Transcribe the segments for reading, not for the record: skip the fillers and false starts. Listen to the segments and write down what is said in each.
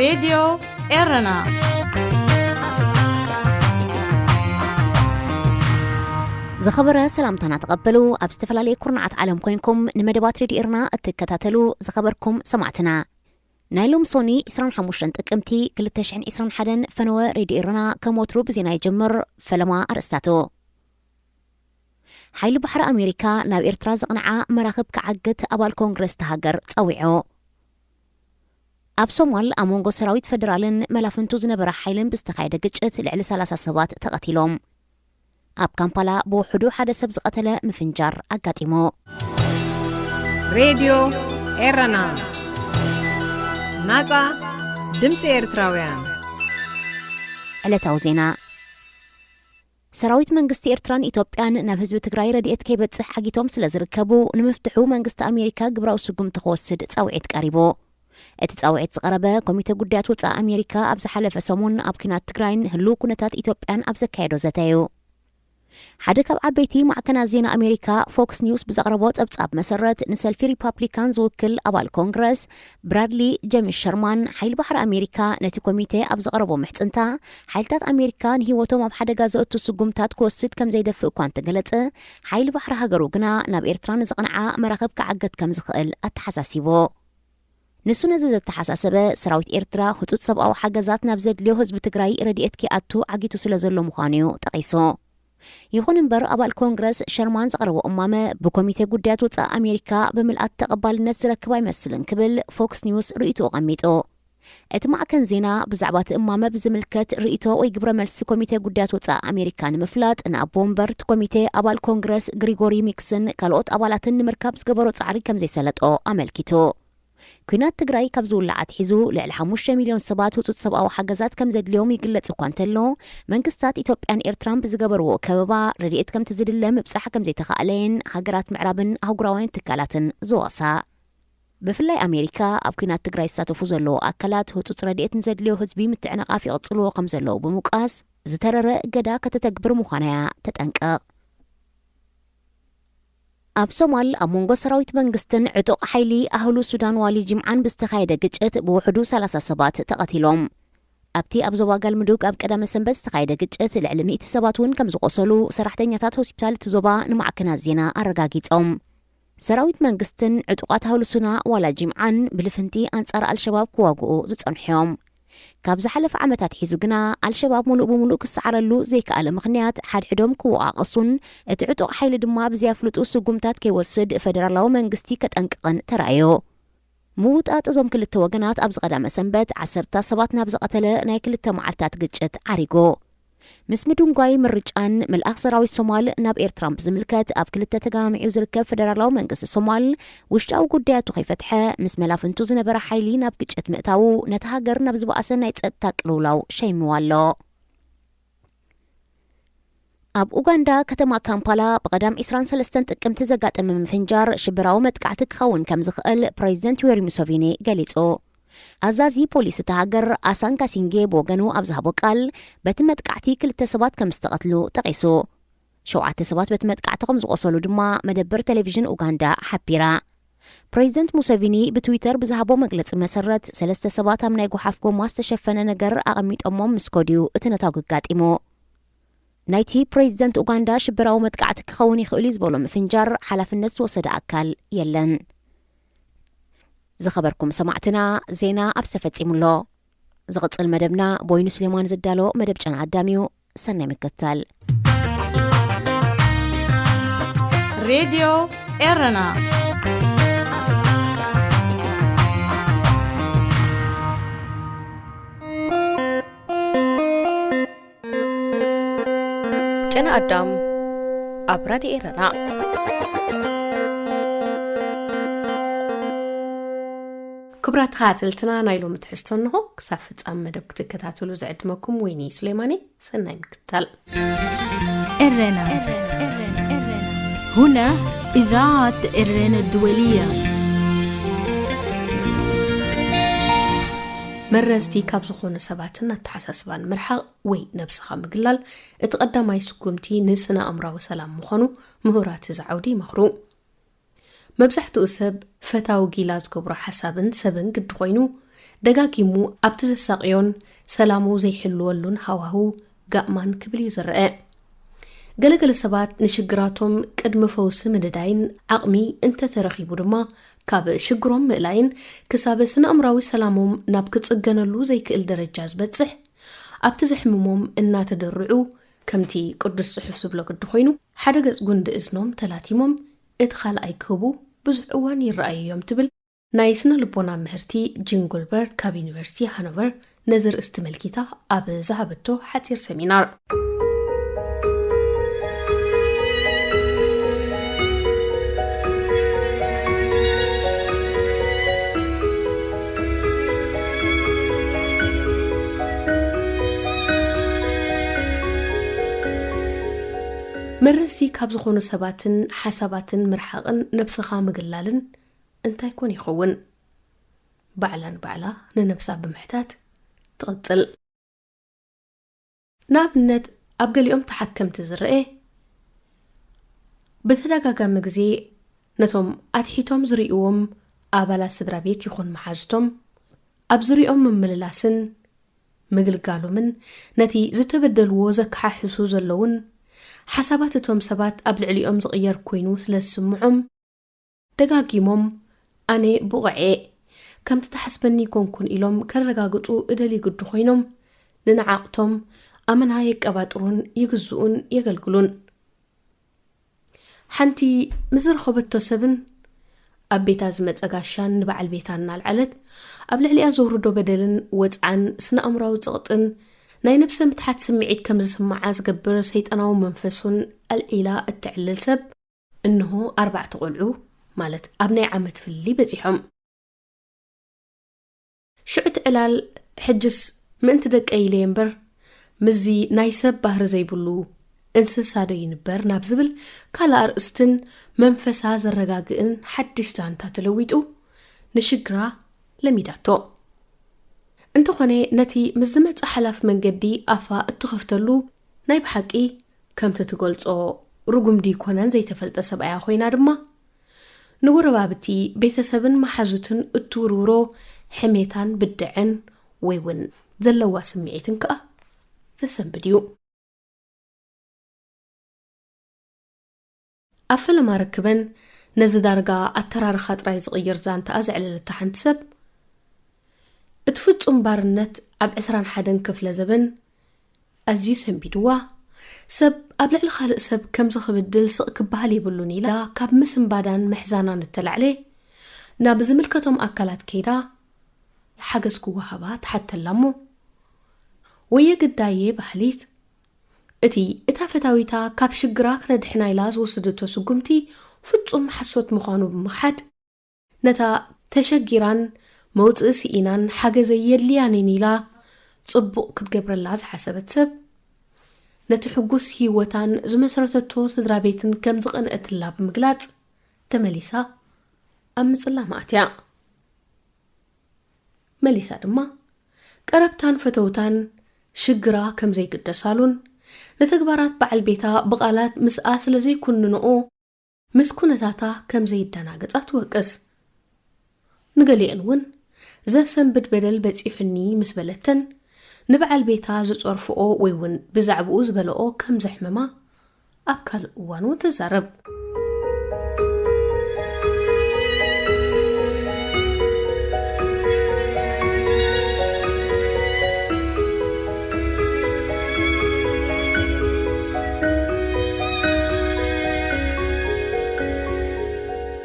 راديو إيرنا زخبر سلامتنا تقبلوا أبستفلالي كورنعات عالم كوينكم نمدبات راديو إيرنا اتكتاتلو زخبركم سمعتنا نايلوم سوني إسران حموشن تقمتي كل تشعين إسران حدن فنوى راديو إيرنا كموترو بزينا يجمر فلما أرستاتو حيل بحر أمريكا ناب إرتراز قنعة مراخب كعقد أبال كونغرس تهاجر تصويعو أب صومال أمونغو سراويت فدرالن ملافنتو زنبرا حيلن بستخايدة قجت لعلى 3 سبات تقتلهم أب كامبالا بو حدو حدث بزقتل مفنجار أقاتيمو راديو إيرنا ناتا دمت إرتراويان على توزينا سراويت منغستي إرتران إثيوبيان ناب حزب تግራይ ረድኤት ከይበጽሕ ሓጊቶም ስለ ዝርከቡ ንምፍትሑ መንግስቲ ኣሜሪካ ግብራዊ ስጉም ተወስድ ጻውዒት ቀሪቡ እቲ ጻውዒት ዝቀረበ ኮሚቴ ጉዳያት ወጻኢ ኣሜሪካ ኣብ ዝሓለፈ ሰሙን ኣብ ኩናት ትግራይን ህሉ ኩነታት ኢትዮጵያን ኣብ ዘካየዶ ዘተዩ ሓደ ካብ ዓበይቲ ማዕከናት ዜና ኣሜሪካ ፎክስ ኒውስ ብዘቕረቦ ጸብጻብ መሰረት ንሰልፊ ሪፐብሊካን ዝውክል ኣባል ኮንግረስ ብራድሊ ጀምስ ሸርማን ሓይሊ ባሕሪ ኣሜሪካ ነቲ ኮሚቴ ኣብ ዘቕረቦ ምሕጽንታ ሓይልታት ኣሜሪካ ንህይወቶም ኣብ ሓደጋ ዘእቱ ስጉምታት ክወስድ ከም ዘይደፍእ እኳ እንተገለጸ ሓይሊ ባሕሪ ሃገሩ ግና ናብ ኤርትራ ንዝቕንዓ መራኸብ ክዓገት ከም ዝኽእል ኣተሓሳሲቦ ንሱ ነዚ ዘተሓሳሰበ ሰራዊት ኤርትራ ህጹጽ ሰብኣዊ ሓገዛት ናብ ዘድልዮ ህዝቢ ትግራይ ረድኤት ክኣቱ ዓጊቱ ስለ ዘሎ ምዃኑ ጠቒሱ ይኹን እምበር ኣባል ኮንግረስ ሸርማን ዘቕረቦ እማመ ብኮሚቴ ጉዳያት ወጻኢ ኣሜሪካ ብምልኣት ተቐባልነት ዝረክብ ኣይመስልን ክብል ፎክስ ኒውስ ርእይቱ ቀሚጡ እቲ ማዕከን ዜና ብዛዕባ እቲ እማመ ብዝምልከት ርእይቶ ወይ ግብረ መልሲ ኮሚቴ ጉዳያት ወጻኢ ኣሜሪካ ንምፍላጥ ንኣቦ እምበር እቲ ኮሚቴ ኣባል ኮንግረስ ግሪጎሪ ሚክስን ካልኦት ኣባላትን ንምርካብ ዝገበሮ ጻዕሪ ከም ዘይሰለጦ ኣመልኪቱ ኩናት ትግራይ ካብ ዝውላዓት ሒዙ ልዕሊ 5 ሚልዮን ሰባት ህጹጽ ሰብኣዊ ሓገዛት ከም ዘድልዮም ይግለጽ እኳ እንተሎ መንግስታት ኢትዮጵያን ኤርትራን ብዝገበርዎ ከበባ ረድኤት ከም ትዝድለ ምብጻሕ ከም ዘይተኻእለየን ሃገራት ምዕራብን ኣህጉራውያን ትካላትን ዝወቕሳ ብፍላይ ኣሜሪካ ኣብ ኩናት ትግራይ ዝሳተፉ ዘለዉ ኣካላት ህጹጽ ረድኤት ንዘድልዮ ህዝቢ ምትዕንቓፍ ይቕጽልዎ ከም ዘለዉ ብምውቃስ ዝተረረ እገዳ ከተተግብር ምዃናያ ተጠንቀቕ ኣብ ሶማል ኣብ ሞንጎ ሰራዊት መንግስትን ዕጡቕ ሓይሊ ኣህሉ ሱዳን ዋሊ ጅምዓን ብዝተኻየደ ግጭት ብውሕዱ 30 ሰባት ተቐቲሎም ኣብቲ ኣብ ዞባ ጋልምዱግ ኣብ ቀዳመ ሰንበት ዝተኻየደ ግጭት ልዕሊ 100 ሰባት እውን ከም ዝቆሰሉ ሰራሕተኛታት ሆስፒታል እቲ ዞባ ንማዕከናት ዜና ኣረጋጊጾም ሰራዊት መንግስትን ዕጡቓት ኣህሉ ሱና ዋላ ጅምዓን ብልፍንቲ ኣንጻር ኣልሸባብ ክዋግኡ ዝጸንሕዮም ካብ ዝሓለፈ ዓመታት ሒዙ ግና ኣልሸባብ ሙሉእ ብሙሉእ ክሰዓረሉ ዘይከኣለ ምኽንያት ሓድሕዶም ክወቃቐሱን እቲ ዕጡቕ ሓይሊ ድማ ብዘያፍልጡ ስጉምታት ከይወስድ ፌደራላዊ መንግስቲ ከጠንቅቕን ተራእዮ ምውጣጥ እዞም ክልተ ወገናት ኣብ ዝቐዳመ ሰንበት 10 ሰባት ናብ ዝቐተለ ናይ ክልተ መዓልታት ግጭት ዓሪጎ ምስ ምድንጓይ ምርጫን መልኣኽ ሰራዊት ሶማል ናብ ኤርትራን ብዝምልከት ኣብ ክልተ ተጋሚዑ ዝርከብ ፌደራላዊ መንግስቲ ሶማል ውሽጣዊ ጉዳያቱ ከይፈትሐ ምስ መላፍንቱ ዝነበረ ሓይሊ ናብ ግጭት ምእታው ነቲ ሃገር ናብ ዝበኣሰ ናይ ጸጥታ ቅልውላው ሸይምዋ ኣሎ ኣብ ኡጋንዳ ከተማ ካምፓላ ብቐዳም 23 ጥቅምቲ ዘጋጠመ ምፍንጃር ሽብራዊ መጥቃዕቲ ክኸውን ከም ዝኽእል ፕሬዚደንት ዩዌሪ ሙሴቪኒ ገሊጹ ኣዛዚ ፖሊስ እቲ ሃገር ኣሳን ካሲንጌ ብወገኑ ኣብ ዝሃቦ ቃል በቲ መጥቃዕቲ 2 ሰባት ከም ዝተቐትሉ ጠቒሱ 7 ሰባት በቲ መጥቃዕቲ ከም ዝቆሰሉ ድማ መደበር ቴሌቪዥን ኡጋንዳ ሓቢራ ፕሬዚደንት ሙሴቪኒ ብትዊተር ብዝሃቦ መግለፂ መሰረት 3 ሰባት ኣብ ናይ ጎሓፍ ጎማ ዝተሸፈነ ነገር ኣቐሚጦሞም ምስ ከድዩ እቲ ነታው ገጋጢሙ ናይቲ ፕሬዚደንት ኡጋንዳ ሽብራዊ መጥቃዕቲ ክኸውን ይኽእል ዝበሎ ምፍንጃር ሓላፍነት ዝወሰደ ኣካል የለን ዝኸበርኩም ሰማዕትና ዜና ኣብ ዝተፈጺሙሎ ዝቕጽል መደብና ቦይኑ ስሌማን ዝዳሎ መደብ ጨና ኣዳሚዩ ሰናይ ምክትታል راديو إيرنا ጨና ኣዳም ኣብ ራድዮ ኤረና كبرات خاتلتنا نايلو متحستنه كسافت أم مدب كتكتاتلو زعدمكم ويني سليماني سناي مكتل إرنا هنا إذاعة إرنا الدولية مرزتي كابزخون سباتنا تحسسبان مرحق وي نفسها مقلال اتقدم اي سكومتي نسنا أمرا وسلام مخانو مهورات زعودي مخرو مبزحتو سب فتاو جيلاز كبرا حسابن سبن قد خوينو ደጋጊሙ ኣብቲ ዘሳቅዮን ሰላሙ ዘይሕልወሉን ሃዋህው ጋእማን ክብል እዩ ዝረአ ገለገለ ሰባት ንሽግራቶም ቅድሚ ፈውሲ ምድዳይን ዓቕሚ እንተተረኺቡ ድማ ካብ ሽግሮም ምእላይን ክሳብ ስነ-ኣእምራዊ ሰላሞም ናብ ክጽገነሉ ዘይክእል ደረጃ ዝበጽሕ ኣብቲ ዝሕምሞም እናተደርዑ ከምቲ ቅዱስ ጽሑፍ ዝብሎ ግዲ ኮይኑ ሓደ ገጽ ጉንዲ እዝኖም ተላቲሞም እቲ ካልኣይ ክህቡ ብዙሕ እዋን ይረኣዩ እዮም ትብል ናይ ስነ ልቦና ምህርቲ ጂን ጎልበርት ካብ ዩኒቨርሲቲ ሃኖቨር ነዚ ርእስቲ መልኪታ ኣብ ዝሃበቶ ሓፂር ሰሚናር መረሲ ካብ ዝኾኑ ሰባትን ሓሳባትን ምርሓቕን ነብስኻ ምግላልን እንታይ ኮን ይኸውን ባዕላን ባዕላ ንነብሳ ብምሕታት ትቕጽል ንኣብነት ኣብ ገሊኦም ተሓከምቲ ዝርአ በተደጋጋሚ ግዜ ነቶም ኣትሒቶም ዝርእዎም ኣባላት ስድራ ቤት ይኹን መሓዝቶም ኣብ ዝርኦም ምምልላስን ምግልጋሎምን ነቲ ዝተበደልዎ ዘከሓሕሱ ዘለውን ሓሳባት እቶም ሰባት ኣብ ልዕሊኦም ዝቕየር ኮይኑ ስለ ዝስምዖም ደጋጊሞም ኣነ ብቑዐ ከምቲ ተሓስበኒ ኮንኩን ኢሎም ከረጋግፁ እደሊ ግዱ ኮይኖም ንንዓቕቶም ኣመና የቀባጥሩን ይግዝኡን የገልግሉን ሓንቲ ምዝረኸበቶ ሰብን ኣብ ቤታ ዝመፀጋሻን ንበዓል ቤታ እናልዓለት ኣብ ልዕሊኣ ዘውርዶ በደልን ወፅዓን ስነ-ኣእምራዊ ፀቕጥን ናይ ነብሰ ምትሓት ስምዒት ከም ዝስማዓ ዝገብር ሰይጣናዊ መንፈሱን ኣልዒላ እትዕልል ሰብ እንሆ 4 ቆልዑ ማለት ኣብ ናይ ዓመት ፍሊ በፂሖም ሽዑት ዕላል ሕጅስ ምእንቲ ደቀ ኢለ እምበር ምዚ ናይ ሰብ ባህሪ ዘይብሉ እንስሳ ዶ ይንበር ናብ ዝብል ካልእ ኣርእስትን መንፈሳ ዘረጋግእን ሓድሽ ዛንታ ተለዊጡ ንሽግራ ለሚዳቶ እንተኾነ ነቲ ምዝመጽ ሓላፍ መንገዲ ኣፋ እትኸፍተሉ ናይ ብሓቂ ከምቲ ትገልጾ ርጉምዲ ኮነን ዘይተፈልጠ ሰብኣያ ኮይና ድማ ንጎረባብቲ ቤተሰብን መሓዙትን እትውርውሮ ሕሜታን ብድዕን ወይ እውን ዘለዋ ስምዒትን ከዓ ዘሰንብድ እዩ ኣብ ፈለማ ረክበን ነዚ ዳርጋ ኣተራርኻ ጥራይ ዝቕይር ዛንታ ዝዕለለታ ሓንቲ ሰብ እትፍጹም ባርነት ኣብ 21 ክፍለ ዘበን ኣዝዩ ሰንቢድዋ ሰብ ኣብ ልዕሊ ካልእ ሰብ ከም ዝኽብድል ስቕ ክበሃል የብሉን ኢላ ካብ ምስምባዳን መሕዛናን እተላዕለ ናብ ዝምልከቶም ኣካላት ከይዳ ሓገዝ ክወሃባ ትሓተላ እሞ ወየግዳየ ባህሊት እቲ እታ ፈታዊታ ካብ ሽግራ ከተድሕና ኢላ ዝወስደቶ ስጉምቲ ፍጹም ሓሶት ምዃኑ ብምኽሓድ ነታ ተሸጊራን መውፅእ ሲኢናን ሓገዘ የድልያንን ኢላ ጽቡቕ ክትገብረላ ዝሓሰበት ሰብ ነቲ ሕጉስ ህይወታን ዝመሰረተቶ ስድራ ቤትን ከም ዝቐንአትላ ብምግላጽ ተመሊሳ ኣብ ምጽላም ኣትያ መሊሳ ድማ ቀረብታን ፈተውታን ሽግራ ከም ዘይግደሳሉን ነተግባራት በዓል ቤታ ብቓላት ምስኣ ስለ ዘይኩንንኦ ምስ ኩነታታ ከም ዘይደናገጻ ትወቅስ ንገሊአን እውን ዘሰንብድ በደል በፂሑኒ ምስ በለተን ንበዓል ቤታ ዝጸርፍኦ ወይ እውን ብዛዕባኡ ዝበለኦ ከም ዘሕመማ ኣብ ካልእ እዋን እውን ትዛረብ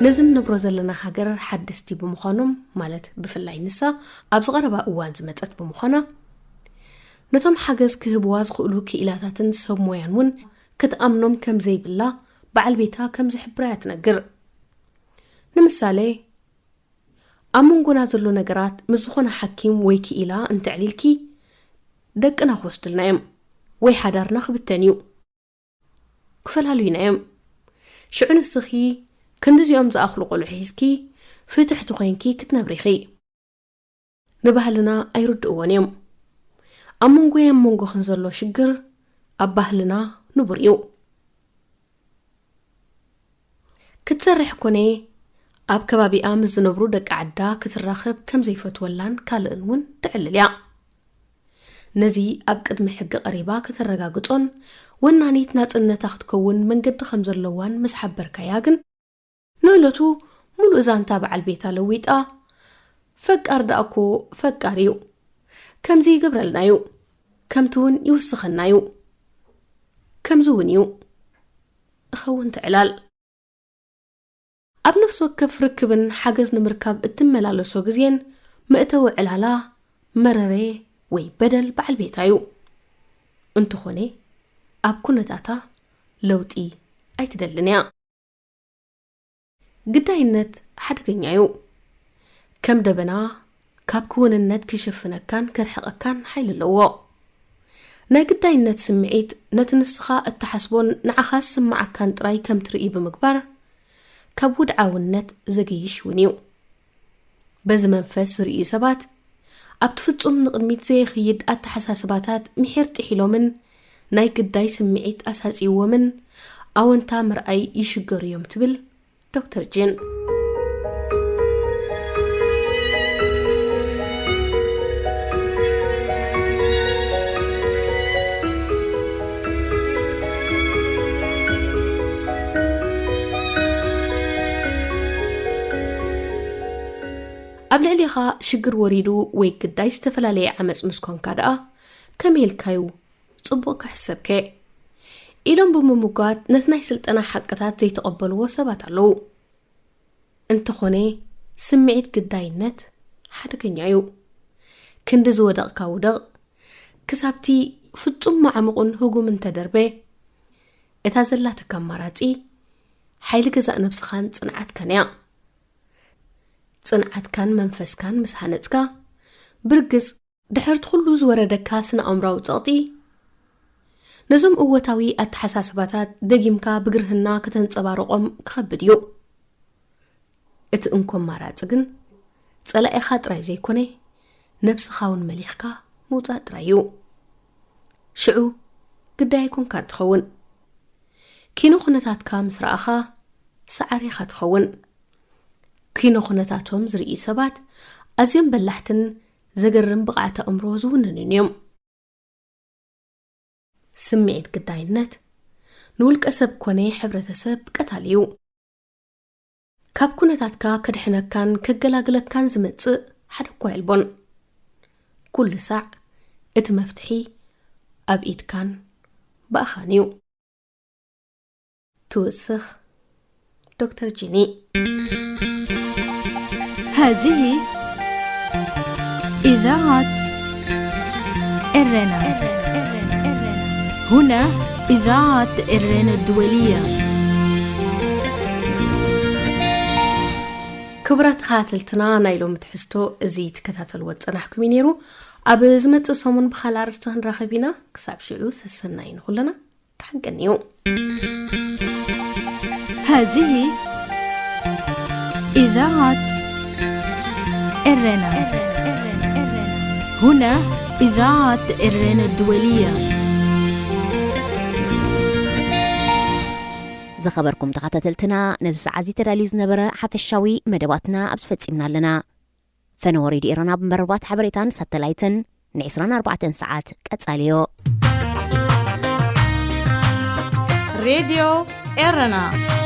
ነዝን ነብሮ ዘለና ሃገር ሓደስቲ ብምዃኖም ማለት ብፍላይ ንሳ ኣብ ዝቐረባ እዋን ዝመፀት ብምዃና ነቶም ሓገዝ ክህብዋ ዝኽእሉ ክኢላታትን ሰብ ሞያን እውን ክትኣምኖም ከም ዘይብላ በዓል ቤታ ከም ዝሕብራ ትነግር ንምሳሌ ኣብ መንጎና ዘሎ ነገራት ምስ ዝኾነ ሓኪም ወይ ክኢላ እንትዕሊልኪ ደቅና ክወስድልና እዮም ወይ ሓዳርና ክብተን እዩ ክፈላልዩና እዮም ሽዑ ንስኺ ክንዲዚኦም ዝኣኽሉ ቆልዑ ሒዝኪ ፍትሕቲ ኮይንኪ ክትነብሪኺ ንባህልና ኣይርድእዎን እዮም ኣብ መንጎ መንጎኽን ዘሎ ሽግር ኣብ ባህልና ንቡር እዩ ክትሰርሕ ኮነ ኣብ ከባቢኣ ምስ ዝነብሩ ደቂ ዓዳ ክትራኸብ ከም ዘይፈትወላን ካልእን እውን ትዕልል እያ ነዚ ኣብ ቅድሚ ሕጊ ቀሪባ ከተረጋግጾን ወናኒት ናጽነታ ክትከውን መንገዲ ከም ዘለዋን ምስ ሓበርካያ ግን ንእለቱ ሙሉእ ዛንታ በዓል ቤታ ለዊጣ ፈቃር ዳእኮ ፈቃር እዩ ከምዚ ይገብረልናዩ ከምቲ እውን ይውስኸናዩ ከምዚ እውን እዩ እኸውን ትዕላል ኣብ ነፍሲ ወከፍ ርክብን ሓገዝ ንምርካብ እትመላለሶ ግዜን ምእተው ዕላላ መረሬ ወይ በደል በዓል ቤታዩ እንትኾነ ኣብ ኩነታታ ለውጢ ኣይትደልን እያ ግዳይነት ሓደገኛዩ ከም ደበና ካብ ክውንነት ክሽፍነካን ክርሕቐካን ሓይል ኣለዎ ናይ ግዳይነት ስምዒት ነቲ ንስኻ እተሓስቦን ንዓኻ ዝስማዓካን ጥራይ ከም ትርኢ ብምግባር ካብ ውድዓውነት ዘገይሽ እውን እዩ በዚ መንፈስ ዝርኢ ሰባት ኣብ ትፍጹም ንቕድሚት ዘይኽይድ ኣተሓሳስባታት ምሕር ጥሒሎምን ናይ ግዳይ ስምዒት ኣሳጺዎምን ኣወንታ ምርኣይ ይሽገሩ እዮም ትብል ዶክተር ጅን ኣብ ልዕሊኻ ሽግር ወሪዱ ወይ ግዳይ ዝተፈላለየ ዓመፅ ምስኮንካ ደኣ ከመይልካዩ ጽቡቕ ክሕሰብከ ኢሎም ብምሙጓት ነቲ ናይ ስልጠና ሓቅታት ዘይተቐበልዎ ሰባት ኣለዉ እንተኾነ ስምዒት ግዳይነት ሓደገኛ እዩ ክንዲ ዝወደቕካ ውደቕ ክሳብቲ ፍጹም ማዕምቑን ህጉምን ተደርበ እታ ዘላትካ ኣማራፂ ሓይሊ ገዛእ ነብስኻን ጽንዓትካን እያ ጽንዓትካን መንፈስካን ምስ ሃነጽካ ብርግጽ ድሕርቲ ኩሉ ዝወረደካ ስነ ኣእምራዊ ጸቕጢ ነዞም እወታዊ ኣተሓሳስባታት ደጊምካ ብግርህና ከተንጸባርቖም ክኸብድ እዩ እቲ እንኮም ማራፂ ግን ጸላኢኻ ጥራይ ዘይኮነ ነብስኻውን መሊኽካ ምውፃእ ጥራይ እዩ ሽዑ ግዳይ ኮንካ ትኸውን ኪኖ ኩነታትካ ምስ ረኣኻ ሰዓሪኻ ትኸውን ኪኖ ኩነታቶም ዝርኢ ሰባት ኣዝዮም በላሕትን ዘገርም ብቕዓተ ኣእምሮ ዝውንንን እዮም ስምዒት ግዳይነት ንውልቀ ሰብ ኮነ ሕብረተሰብ ቀታሊ እዩ ካብ ኩነታትካ ከድሕነካን ከገላግለካን ዝመጽእ ሓደ እኳ የልቦን ኩሉ ሳዕ እቲ መፍትሒ ኣብ ኢድካን ብኣኻን እዩ توسخ دكتور جيني. هذه إذاعة إرنا. هنا إذاعة إرنا الدولية. كبرت خاتلتنا نايلو متحستو زيت كتاتل واتسنحكم ينيرو أبزمت الصومن بخال عرستهن راخبينا كساب شعوس السنين خلنا تحنقنيو. هذه إذاعة إرنا. هنا إذاعة إرنا الدولية. زخبركم تخاتلتنا نزس عزي تداليوز نبرا حفشاوي مدباتنا أبسفتسيمنا لنا فنوريد إيرانا بمربات حبريتان ساتلايتن نعسران 4 ساعات كاتساليو راديو إيرانا